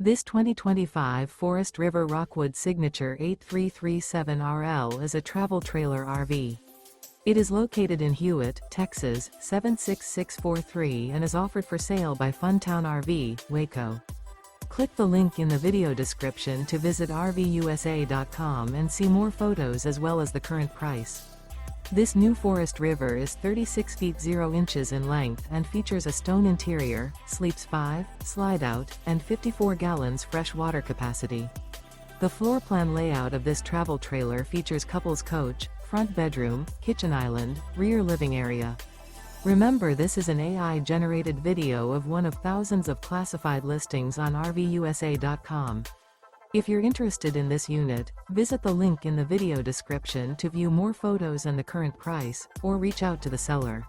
This 2025 Forest River Rockwood Signature 8337RL is a travel trailer RV. It is located in Hewitt, Texas, 76643 and is offered for sale by Funtown RV, Waco. Click the link in the video description to visit RVUSA.com and see more photos as well as the current price. This new Forest River is 36 feet 0 inches in length and features a stone interior, sleeps 5, slide-out, and 54 gallons fresh water capacity. The floor plan layout of this travel trailer features couples coach, front bedroom, kitchen island, rear living area. Remember, this is an AI-generated video of one of thousands of classified listings on RVUSA.com. If you're interested in this unit, visit the link in the video description to view more photos and the current price, or reach out to the seller.